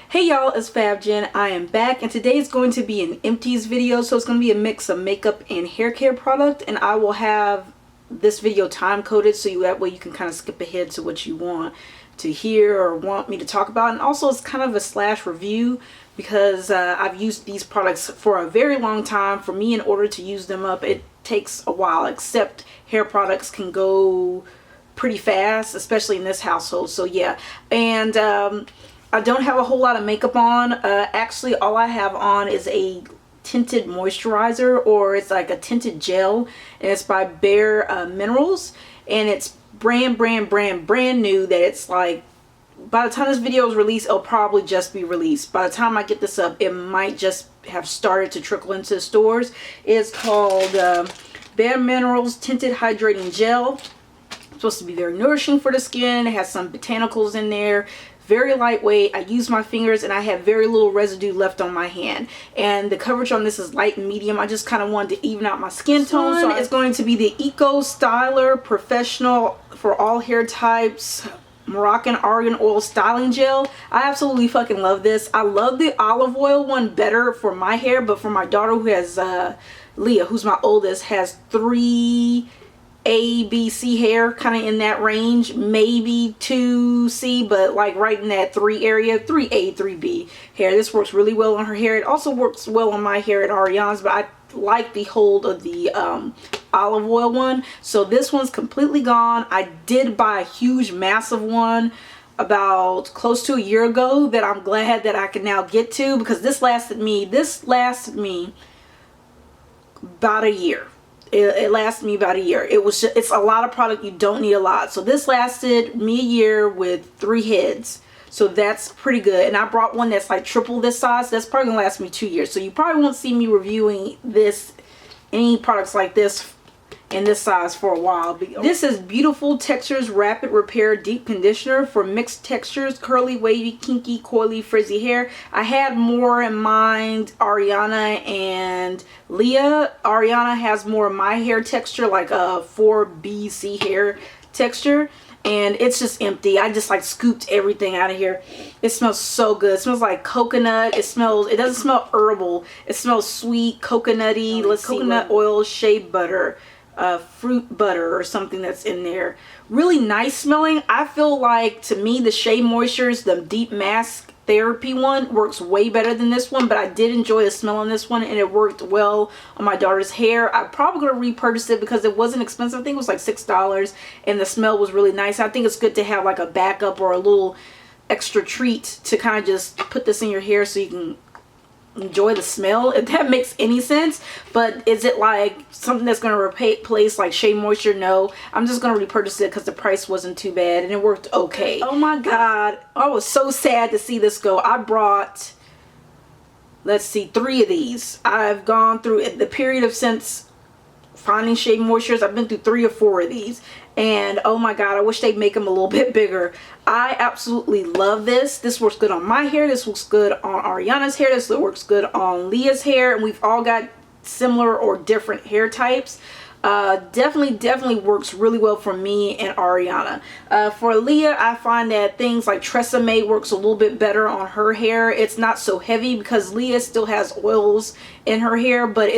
Hey y'all, it's FabJen. I am back and today is going to be an Empties video. So it's going to be a mix of makeup and hair care product, and I will have this video time coded so that way you can kind of skip ahead to what you want to hear or want me to talk about. And also it's kind of a slash review because I've used these products for a very long time. For me, in order to use them up, it takes a while, except hair products can go pretty fast, especially in this household. So yeah, and I don't have a whole lot of makeup on. Actually, all I have on is a tinted moisturizer, or it's like a tinted gel, and it's by Bare Minerals, and it's brand new. That it's like, by the time this video is released, it'll probably just be released. By the time I get this up, it might just have started to trickle into the stores. It's called Bare Minerals Tinted Hydrating Gel. It's supposed to be very nourishing for the skin. It has some botanicals in there. Very lightweight. I use my fingers and I have very little residue left on my hand, and the coverage on this is light and medium. I just kind of wanted to even out my skin tone. So it's going to be the Eco Styler Professional for all hair types Moroccan Argan Oil Styling Gel. I absolutely fucking love this. I love the olive oil one better for my hair, but for my daughter, who has Leah, who's my oldest, has 3 A, B, C hair, kind of in that range, maybe 2C, but like right in that 3 area, 3A, 3B hair. This works really well on her hair. It also works well on my hair at Ariana's, but I like the hold of the olive oil one. So this one's completely gone. I did buy a huge, massive one about close to a year ago that I'm glad that I can now get to, because this lasted me about a year. It lasted me about a year. It's a lot of product. You don't need a lot. So this lasted me a year with 3 heads. So that's pretty good. And I brought one that's like triple this size. That's probably gonna last me 2 years. So you probably won't see me reviewing any products like this in this size for a while. This is Beautiful Textures Rapid Repair Deep Conditioner for mixed textures, curly, wavy, kinky, coily, frizzy hair. I had more in mind Ariana and Leah. Ariana has more of my hair texture, like a 4BC hair texture, and it's just empty. I just like scooped everything out of here. It smells so good. It smells like coconut. It doesn't smell herbal. It smells sweet, coconutty. Coconut oil, shea butter, fruit butter or something that's in there. Really nice smelling. I feel like, to me, the Shea Moistures, the Deep Mask Therapy one, works way better than this one, but I did enjoy the smell on this one, and it worked well on my daughter's hair. I'm probably going to repurchase it because it wasn't expensive. I think it was like $6, and the smell was really nice. I think it's good to have like a backup or a little extra treat to kind of just put this in your hair so you can enjoy the smell, if that makes any sense. But is it like something that's going to replace like Shea Moisture? No. I'm just going to repurchase it because the price wasn't too bad and it worked okay. Oh my god, I was so sad to see this go. I brought, let's see, 3 of these. I've gone through the period of since finding Shea Moistures. I've been through 3 or 4 of these, and oh my god, I wish they'd make them a little bit bigger. I absolutely love this. This works good on my hair. This works good on Ariana's hair. This works good on Leah's hair, and we've all got similar or different hair types. Definitely works really well for me and Ariana. For Leah, I find that things like Tresemee works a little bit better on her hair. It's not so heavy because Leah still has oils in her hair, but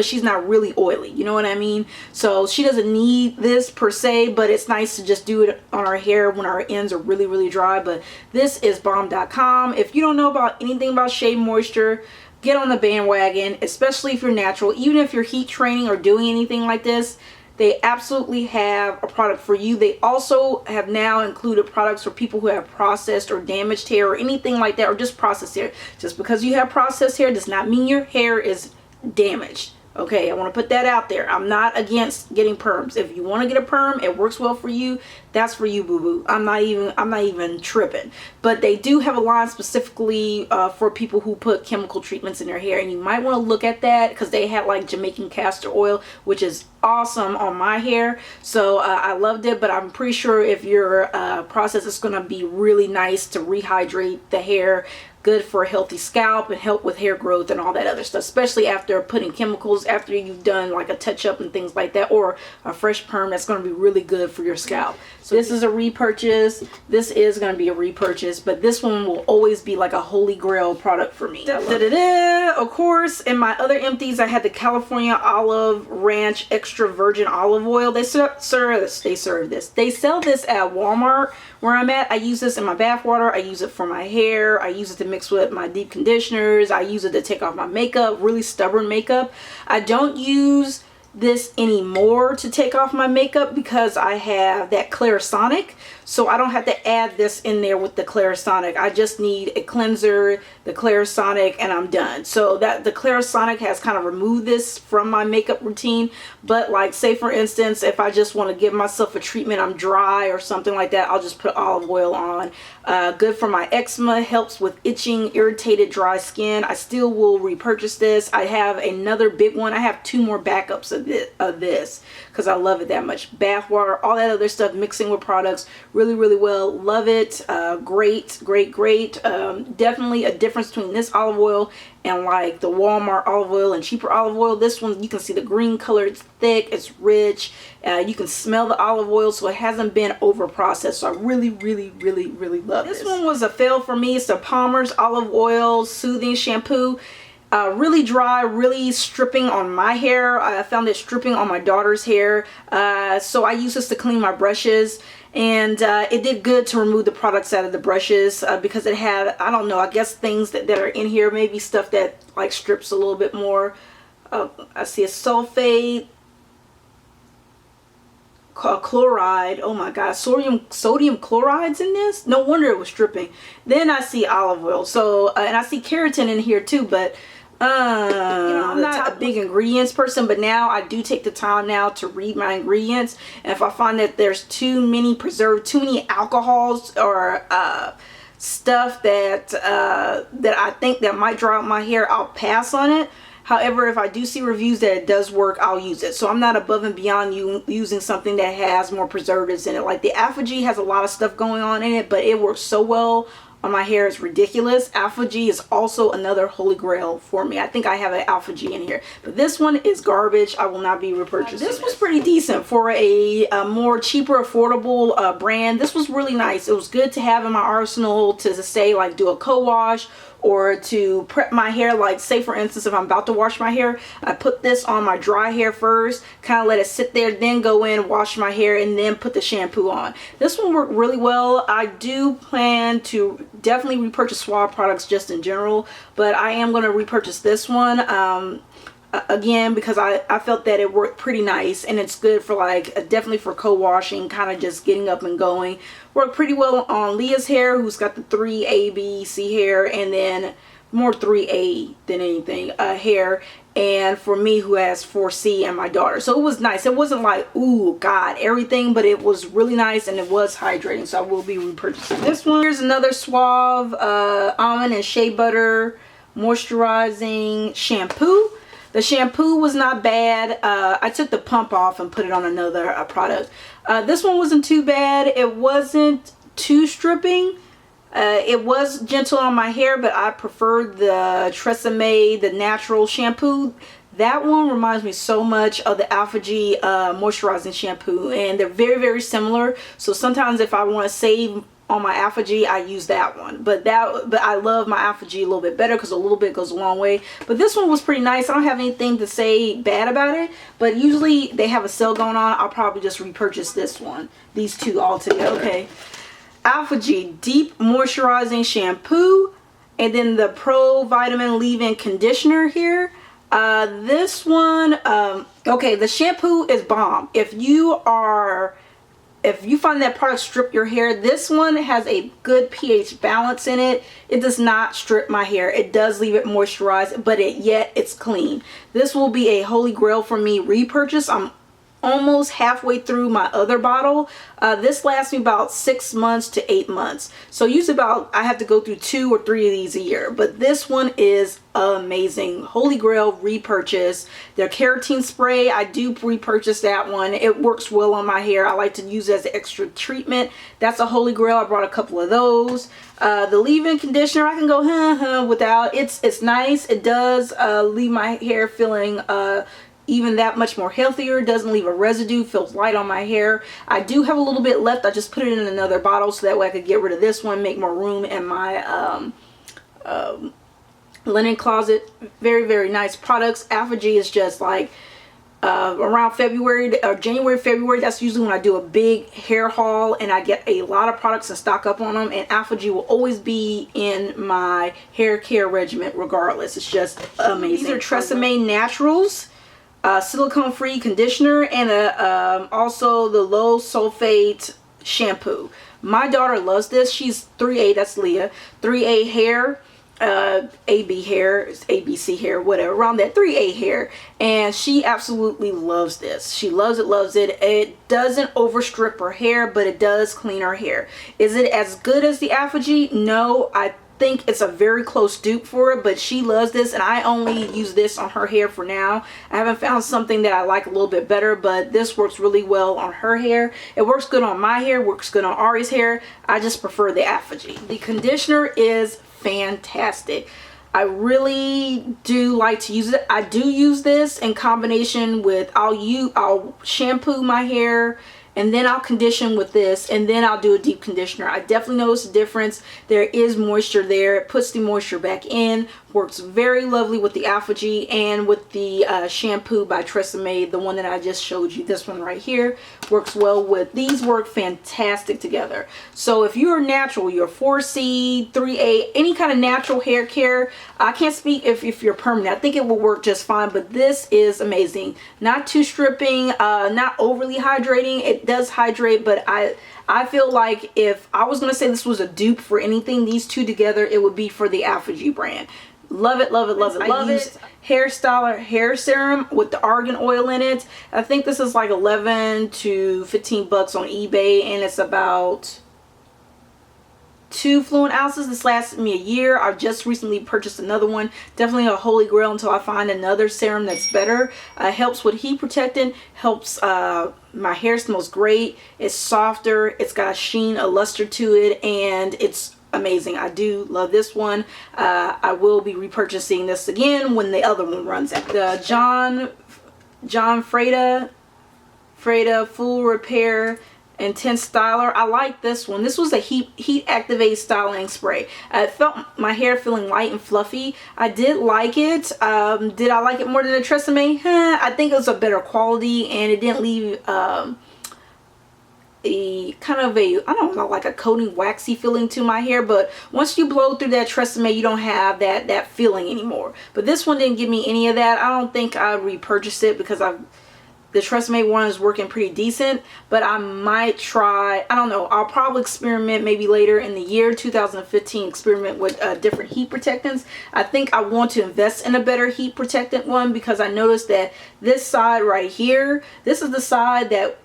she's not really oily, you know what I mean? So she doesn't need this per se, but it's nice to just do it on our hair when our ends are really dry. But this is bomb.com. If you don't know about anything about Shea Moisture, get on the bandwagon, especially if you're natural. Even if you're heat training or doing anything like this, they absolutely have a product for you. They also have now included products for people who have processed or damaged hair or anything like that, or just processed hair. Just because you have processed hair does not mean your hair is damaged. Okay, I want to put that out there. I'm not against getting perms. If you want to get a perm, it works well for you, that's for you, boo-boo. I'm not even tripping. But they do have a line specifically for people who put chemical treatments in their hair, and you might want to look at that because they had like Jamaican castor oil, which is awesome on my hair. So I loved it, but I'm pretty sure if your process is going to be really nice to rehydrate the hair, good for a healthy scalp and help with hair growth and all that other stuff, especially after putting chemicals, after you've done like a touch up and things like that, or a fresh perm. That's going to be really good for your scalp. So this is a repurchase. This is going to be a repurchase, but this one will always be like a holy grail product for me. Of course, in my other empties, I had the California Olive Ranch Extra Virgin Olive Oil. They sell this at Walmart where I'm at. I use this in my bath water. I use it for my hair. I use it to mix with my deep conditioners. I use it to take off my makeup, really stubborn makeup. I don't use this anymore to take off my makeup because I have that Clarisonic, so I don't have to add this in there with the Clarisonic. I just need a cleanser, the Clarisonic, and I'm done. So that the Clarisonic has kind of removed this from my makeup routine. But like, say for instance, if I just want to give myself a treatment, I'm dry or something like that, I'll just put olive oil on. Good for my eczema, helps with itching, irritated, dry skin. I still will repurchase this. I have another big one. I have 2 more backups of this because I love it that much. Bath water, all that other stuff, mixing with products, really well. Love it. Great. Definitely a difference between this olive oil and like the Walmart olive oil and cheaper olive oil. This one, you can see the green color. It's thick, it's rich. You can smell the olive oil, so it hasn't been over processed. So I really love this. This one was a fail for me. It's the Palmer's Olive Oil Soothing Shampoo. Really dry, really stripping on my hair. I found it stripping on my daughter's hair. So I use this to clean my brushes. And it did good to remove the products out of the brushes because it had, I don't know, I guess things that are in here, maybe stuff that like strips a little bit more. I see a sulfate, chloride. Oh my god, sodium chloride's in this. No wonder it was stripping. Then I see olive oil. So and I see keratin in here too, but you know, I'm not a big ingredients person, but now I do take the time now to read my ingredients, and if I find that there's too many preserved, too many alcohols or stuff that I think that might dry out my hair, I'll pass on it. However, if I do see reviews that it does work, I'll use it. So I'm not above and beyond using something that has more preservatives in it. Like the Aphogee has a lot of stuff going on in it, but it works so well on my hair, it's ridiculous. Aphogee is also another holy grail for me. I think I have an Aphogee in here, but this one is garbage. I will not be repurchasing. This was pretty decent for a more cheaper, affordable brand. This was really nice. It was good to have in my arsenal to say like do a co-wash or to prep my hair. Like say for instance, if I'm about to wash my hair, I put this on my dry hair first, kind of let it sit there, then go in, wash my hair, and then put the shampoo on. This one worked really well. I do plan to definitely repurchase Suave products just in general, but I am going to repurchase this one again because I felt that it worked pretty nice, and it's good for like definitely for co-washing, kind of just getting up and going. Worked pretty well on Leah's hair, who's got the 3A, B, C hair, and then more 3A than anything hair, and for me who has 4C and my daughter. So it was nice. It wasn't like, ooh, God, everything, but it was really nice and it was hydrating. So I will be repurchasing this one. Here's another Suave Almond and Shea Butter Moisturizing Shampoo. The shampoo was not bad. I took the pump off and put it on another product. This one wasn't too bad. It wasn't too stripping. It was gentle on my hair, but I preferred the Tresemee, the natural shampoo. That one reminds me so much of the Aphogee moisturizing shampoo, and they're very similar. So sometimes if I want to save on my Aphogee, I use that one. But I love my Aphogee a little bit better because a little bit goes a long way. But this one was pretty nice. I don't have anything to say bad about it, but usually they have a sale going on. I'll probably just repurchase this one, these two all together. Okay, Aphogee Deep Moisturizing Shampoo, and then the Pro Vitamin Leave-In Conditioner here. This one, okay, the shampoo is bomb. If you find that product strip your hair, this one has a good pH balance in it. It does not strip my hair. It does leave it moisturized, but yet it's clean. This will be a holy grail for me repurchase. I'm almost halfway through my other bottle. This lasts me about 6 months to 8 months. So usually about, I have to go through 2 or 3 of these a year. But this one is amazing. Holy Grail repurchase. Their keratin spray, I do repurchase that one. It works well on my hair. I like to use it as an extra treatment. That's a Holy Grail. I brought a couple of those. The leave-in conditioner, I can go without. It's nice. It does leave my hair feeling even that much more healthier. Doesn't leave a residue, feels light on my hair. I do have a little bit left. I just put it in another bottle so that way I could get rid of this one, make more room in my linen closet. Very, very nice products. Aphogee is just like around February or January, February, that's usually when I do a big hair haul and I get a lot of products and stock up on them, and Aphogee will always be in my hair care regimen regardless. It's just amazing. These are Tresemee Naturals silicone free conditioner, and also the low sulfate shampoo. My daughter loves this. She's 3A, that's Leah, 3A hair, AB hair, ABC hair, whatever, around that 3A hair, and she absolutely loves this. She loves it. It doesn't overstrip her hair, but it does clean her hair. Is it as good as the Aphogee? No, I think it's a very close dupe for it, but she loves this, and I only use this on her hair for now. I haven't found something that I like a little bit better, but this works really well on her hair. It works good on my hair, works good on Ari's hair. I just prefer the Aphogee. The conditioner is fantastic. I really do like to use it. I do use this in combination with, I'll shampoo my hair, and then I'll condition with this, and then I'll do a deep conditioner. I definitely notice a difference. There is moisture there. It puts the moisture back in. Works very lovely with the Aphogee and with the shampoo by Tresemee, the one that I just showed you. This one right here works well with. These work fantastic together. So if you're natural, you're 4C, 3A, any kind of natural hair care, I can't speak if you're permanent. I think it will work just fine, but this is amazing. Not too stripping, not overly hydrating. It does hydrate, but I feel like if I was going to say this was a dupe for anything, these two together, it would be for the Aphogee brand. Love it, love it, love it, love it. Hair styler hair serum with the argan oil in it. I think this is like 11 to 15 bucks on eBay, and it's about 2 fluid ounces. This lasted me a year. I've just recently purchased another one. Definitely a holy grail until I find another serum that's better. Helps with heat protecting, helps my hair smells great. It's softer, it's got a sheen, a luster to it, and it's amazing. I do love this one. I will be repurchasing this again when the other one runs out. The John Freida Full Repair Intense Styler. I like this one. This was a heat activate styling spray. I felt my hair feeling light and fluffy. I did like it. Did I like it more than the Tresemee? I think it was a better quality, and it didn't leave a kind of a, I don't know, like a coating waxy feeling to my hair. But once you blow through that Tresemee, you don't have that feeling anymore. But this one didn't give me any of that. I don't think I repurchased it because the Tresemee one is working pretty decent, but I might try, I don't know, I'll probably experiment maybe later in the year 2015, experiment with different heat protectants. I think I want to invest in a better heat protectant one, because I noticed that this side right here, this is the side that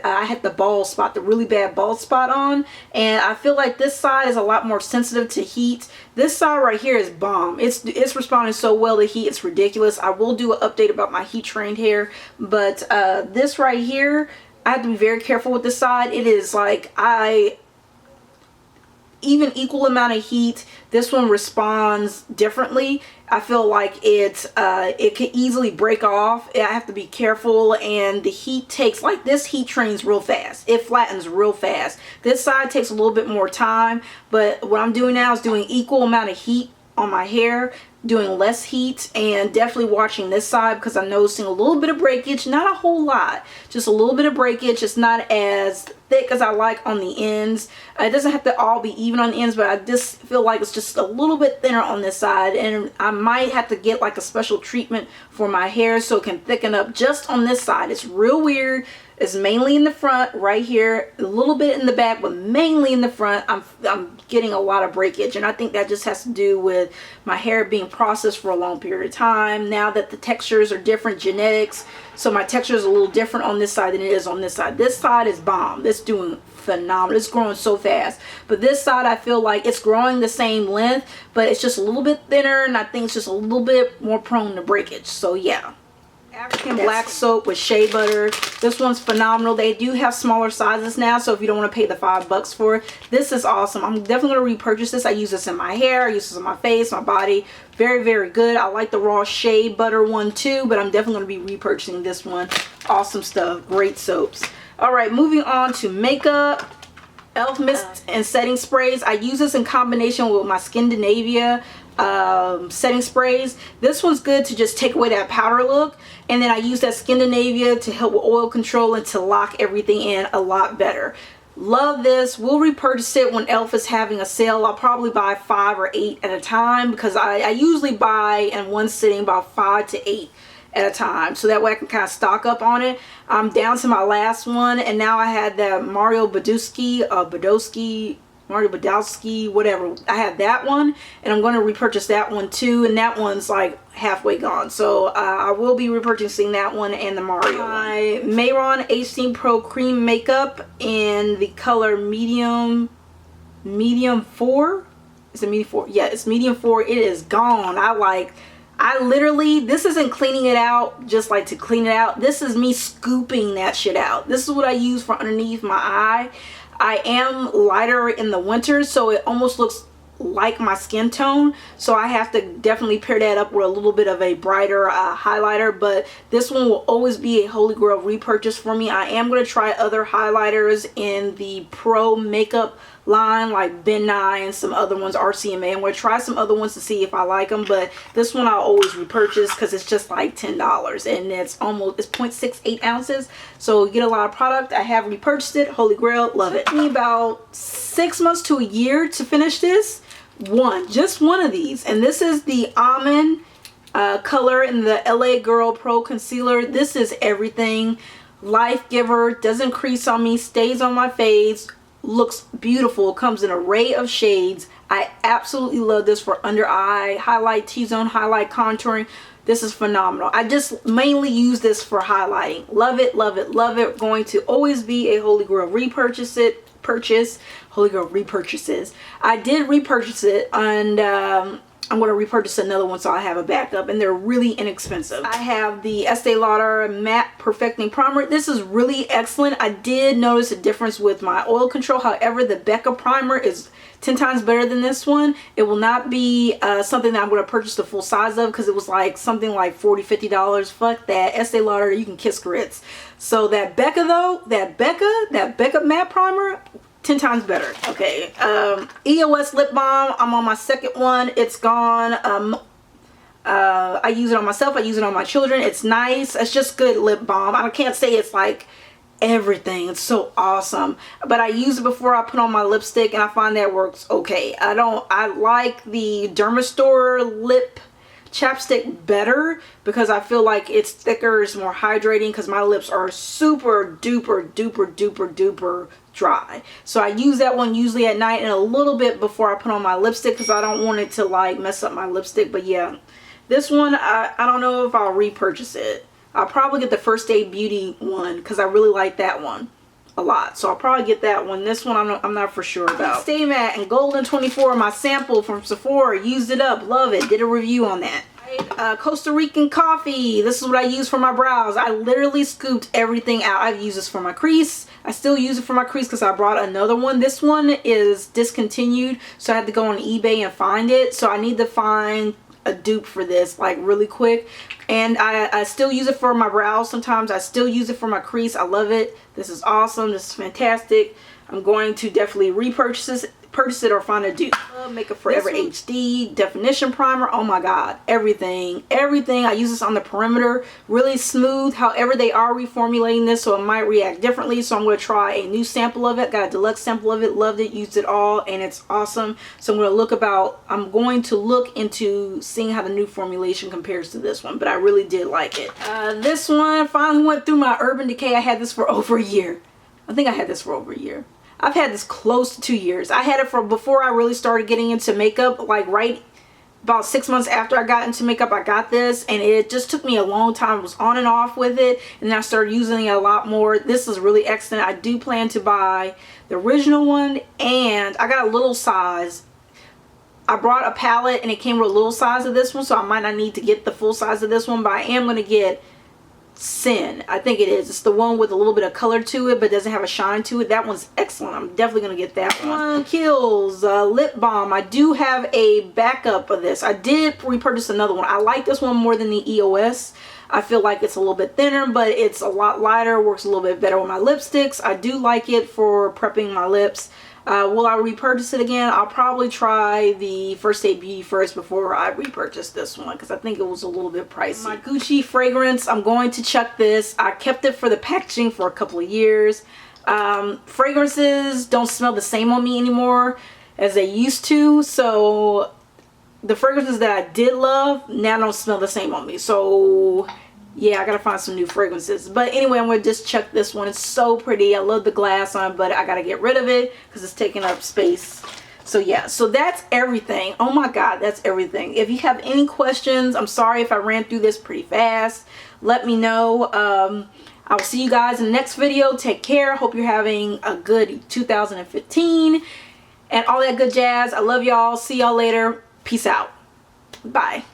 I had the bald spot, the really bad bald spot on, and I feel like this side is a lot more sensitive to heat. This side right here is bomb. It's responding so well to heat, it's ridiculous. I will do an update about my heat trained hair, but this right here, I have to be very careful with this side. It is like, even equal amount of heat, this one responds differently. I feel like it can easily break off. I have to be careful, and the heat takes, like this heat trains real fast. It flattens real fast. This side takes a little bit more time, but what I'm doing now is doing equal amount of heat on my hair, doing less heat, and definitely watching this side because I'm noticing a little bit of breakage. Not a whole lot, just a little bit of breakage. It's not as thick as I like on the ends. It doesn't have to all be even on the ends, but I just feel like it's just a little bit thinner on this side, and I might have to get like a special treatment for my hair so it can thicken up just on this side. It's real weird. It's mainly in the front right here, a little bit in the back, but mainly in the front. I'm getting a lot of breakage, and I think that just has to do with my hair being processed for a long period of time. Now that the textures are different, genetics, so my texture is a little different on this side than it is on this side. This side is bomb. It's doing phenomenal. It's growing so fast. But this side, I feel like it's growing the same length, but it's just a little bit thinner, and I think it's just a little bit more prone to breakage. So yeah. African black soap with shea butter. This one's phenomenal. They do have smaller sizes now, so if you don't want to pay the $5 for it, this is awesome. I'm definitely going to repurchase this. I use this in my hair, I use this on my face, my body. Very, very good. I like the raw shea butter one too, but I'm definitely going to be repurchasing this one. Awesome stuff. Great soaps. All right, moving on to makeup. Elf mist and setting sprays. I use this in combination with my Scandinavia setting sprays. This one's good to just take away that powder look, and then I use that Scandinavia to help with oil control and to lock everything in a lot better. Love this. We'll repurchase it when Elf is having a sale. I'll probably buy 5 or 8 at a time, because I usually buy in one sitting about 5 to 8 at a time, so that way I can kind of stock up on it. I'm down to my last one, and now I had that Mario Badowski, whatever. I have that one, and I'm going to repurchase that one too, and that one's like halfway gone, so I will be repurchasing that one and the Mario. My Mehron HD Pro Cream Makeup in the color medium 4. Is it medium 4? Yeah, it's medium 4. It is gone. I literally, this isn't cleaning it out just like to clean it out. This is me scooping that shit out. This is what I use for underneath my eye. I am lighter in the winter, so it almost looks like my skin tone, so I have to definitely pair that up with a little bit of a brighter highlighter. But this one will always be a holy grail repurchase for me. I am going to try other highlighters in the pro makeup line, like Ben Nye and some other ones, RCMA. I'm going to try some other ones to see if I like them, but this one I'll always repurchase because it's just like $10, and it's 0.68 ounces, so you get a lot of product. I have repurchased it. Holy grail. Love it. It took me about 6 months to a year to finish this. Just one of these, and this is the Almond color in the LA Girl Pro Concealer. This is everything. Life giver, doesn't crease on me, stays on my face, looks beautiful, comes in an array of shades. I absolutely love this for under eye highlight, T-zone highlight, contouring. This is phenomenal. I just mainly use this for highlighting. Love it, love it, love it. Going to always be a holy grail holy grail repurchases. I did repurchase it, and I'm going to repurchase another one so I have a backup, and they're really inexpensive. I have the Estee Lauder Matte Perfecting Primer. This is really excellent. I did notice a difference with my oil control. However, the Becca Primer is 10 times better than this one. It will not be something that I'm going to purchase the full size of, because it was like something like $40–50. Fuck that. Estee Lauder, you can kiss grits. So that Becca though, that Becca Matte Primer, 10 times better. Okay. EOS Lip Balm. I'm on my second one. It's gone. I use it on myself. I use it on my children. It's nice. It's just good lip balm. I can't say it's like everything. It's so awesome. But I use it before I put on my lipstick, and I find that works okay. I like the Dermastore lip chapstick better, because I feel like it's thicker, it's more hydrating, because my lips are super duper dry. So I use that one usually at night and a little bit before I put on my lipstick, because I don't want it to like mess up my lipstick. But yeah, this one I don't know if I'll repurchase it. I'll probably get the First Aid Beauty one, because I really like that one a lot, so I'll probably get that one. This one I'm not for sure about. Stay Matte and Golden 24, my sample from Sephora. Used it up, love it, did a review on that. Costa Rican coffee. This is what I use for my brows. I literally scooped everything out. I've used this for my crease. I still use it for my crease because I brought another one. This one is discontinued, so I had to go on eBay and find it. So I need to find a dupe for this like really quick. And I still use it for my brows sometimes. I still use it for my crease. I love it. This is awesome. This is fantastic. I'm going to definitely repurchase purchase it or find a dupe. Makeup Forever HD definition primer. Oh my god, everything. I use this on the perimeter, really smooth. However, they are reformulating this, so it might react differently, so I'm going to try a new sample of it. Got a deluxe sample of it, loved it, used it all, and it's awesome. So I'm going to look into seeing how the new formulation compares to this one, but I really did like it. This one finally went through my Urban Decay. I had this for over a year. I think I had this for over a year. I've had this close to 2 years. I had it for before I really started getting into makeup, like right about 6 months after I got into makeup, I got this, and it just took me a long time. I was on and off with it, and then I started using it a lot more. This is really excellent. I do plan to buy the original one, and I got a little size. I brought a palette, and it came with a little size of this one, so I might not need to get the full size of this one, but I am going to get Sin. I think it is. It's the one with a little bit of color to it, but doesn't have a shine to it. That one's excellent. I'm definitely going to get that one. Keihls Lip Balm. I do have a backup of this. I did repurchase another one. I like this one more than the EOS. I feel like it's a little bit thinner, but it's a lot lighter. Works a little bit better with my lipsticks. I do like it for prepping my lips. Will I repurchase it again? I'll probably try the First Aid Beauty first before I repurchase this one, because I think it was a little bit pricey. My Gucci fragrance, I'm going to chuck this. I kept it for the packaging for a couple of years. Fragrances don't smell the same on me anymore as they used to, so the fragrances that I did love now don't smell the same on me. So yeah, I gotta find some new fragrances. But anyway, I'm gonna just chuck this one. It's so pretty. I love the glass on it, but I gotta get rid of it because it's taking up space. So yeah, so that's everything. Oh my god, that's everything. If you have any questions, I'm sorry if I ran through this pretty fast. Let me know. I'll see you guys in the next video. Take care. Hope you're having a good 2015 and all that good jazz. I love y'all. See y'all later. Peace out. Bye.